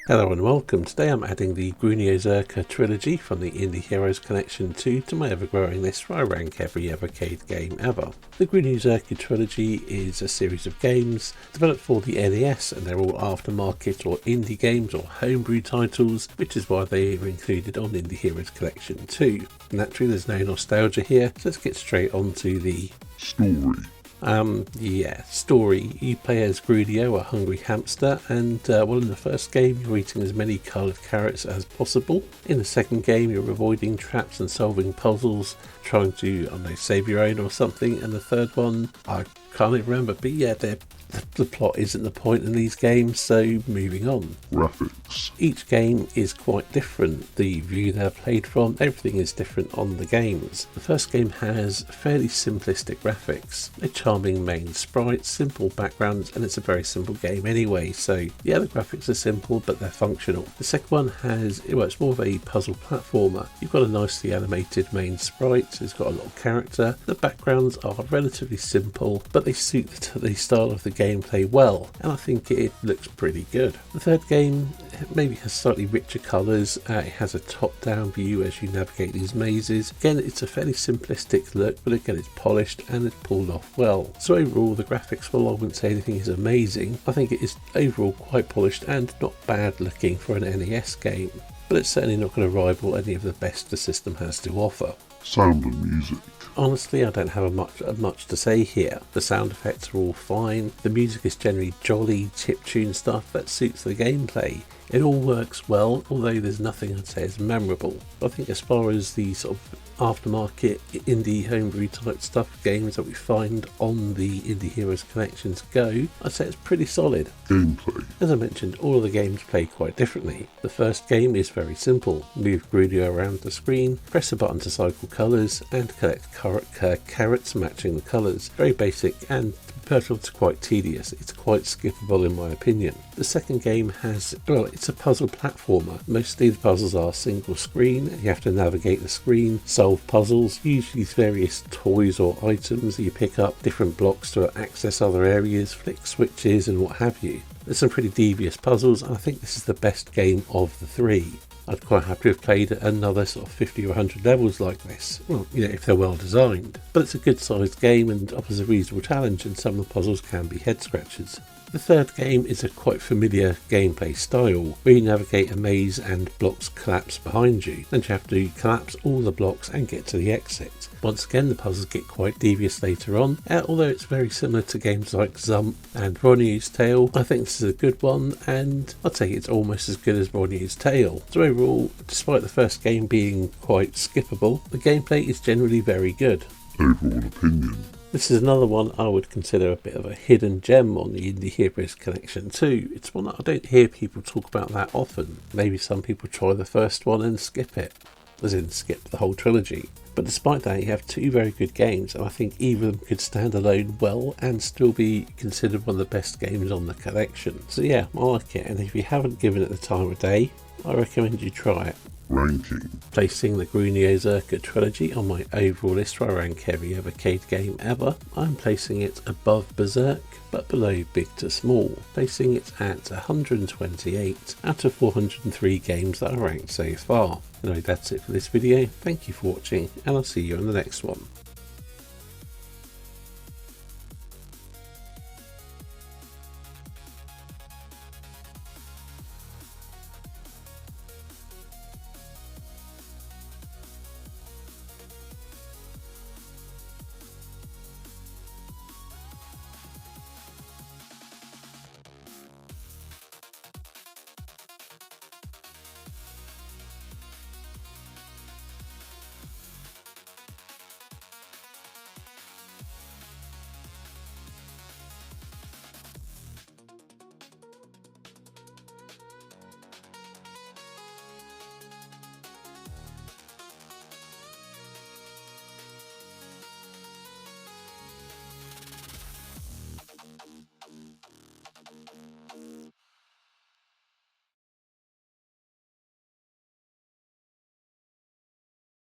Hello and welcome. Today I'm adding the Gruniozerca trilogy from the Indie Heroes Collection 2 to my ever-growing list where I rank every Evercade game ever. The Gruniozerca trilogy is a series of games developed for the NES, and they're all aftermarket or indie games or homebrew titles, which is why they are included on Indie Heroes Collection 2. Naturally there's no nostalgia here, so let's get straight on to the story. Story. You play as Grunio, a hungry hamster, and in the first game you're eating as many coloured carrots as possible. In the second game you're avoiding traps and solving puzzles, trying to, save your own or something, and the third one, I can't even remember, but yeah, the plot isn't the point in these games, so moving on. Graphics. Each game is quite different. The view they're played from, everything is different on the games. The first game has fairly simplistic graphics, a charming main sprite, simple backgrounds, and it's a very simple game anyway, so yeah, the graphics are simple but they're functional. The second one has, it's more of a puzzle platformer. You've got a nicely animated main sprite, it's got a lot of character. The backgrounds are relatively simple, but they suit the style of the gameplay well, and I think it looks pretty good. The third game maybe has slightly richer colours. It has a top-down view as you navigate these mazes. Again, it's a fairly simplistic look, but again it's polished and it's pulled off well. So overall the graphics, well, I wouldn't say anything is amazing. I think it is overall quite polished and not bad looking for an NES game, but it's certainly not going to rival any of the best the system has to offer. Sound and music. Honestly, I don't have much to say here. The sound effects are all fine. The music is generally jolly, chiptune stuff that suits the gameplay. It all works well, although there's nothing I'd say is memorable. I think as far as the sort of aftermarket indie homebrew type stuff games that we find on the Indie Heroes collections go, I'd say it's pretty solid. Gameplay. As I mentioned, all of the games play quite differently. The first game is very simple. Move Grunio around the screen, press a button to cycle colours, and collect carrots matching the colours. Very basic, and it's quite tedious. It's quite skippable in my opinion. The second game has, it's a puzzle platformer. Mostly the puzzles are single screen. You have to navigate the screen, solve puzzles, use these various toys or items. You pick up different blocks to access other areas, flick switches and what have you. There's some pretty devious puzzles, and I think this is the best game of the three. I'd quite happy to have played another sort of 50 or 100 levels like this, if they're well designed. But it's a good sized game and offers a reasonable challenge, and some of the puzzles can be head scratchers. The third game is a quite familiar gameplay style, where you navigate a maze and blocks collapse behind you. Then you have to collapse all the blocks and get to the exit. Once again, the puzzles get quite devious later on, although it's very similar to games like Zump and Ronnie's Tale. I think this is a good one, and I'd say it's almost as good as Ronnie's Tale. So overall, despite the first game being quite skippable, the gameplay is generally very good. Overall opinion. This is another one I would consider a bit of a hidden gem on the Indie Heroes Collection 2. It's one that I don't hear people talk about that often. Maybe some people try the first one and skip it, as in skip the whole trilogy. But despite that, you have two very good games, and I think either of them could stand alone well and still be considered one of the best games on the collection. So yeah, I like it, and if you haven't given it the time of day, I recommend you try it. Ranking. Placing the Gruniozerca trilogy on my overall list where I rank every Evercade game ever, I'm placing it above Berserk but below Big to Small, placing it at 128 out of 403 games that I ranked so far. Anyway, that's it for this video. Thank you for watching, and I'll see you in the next one.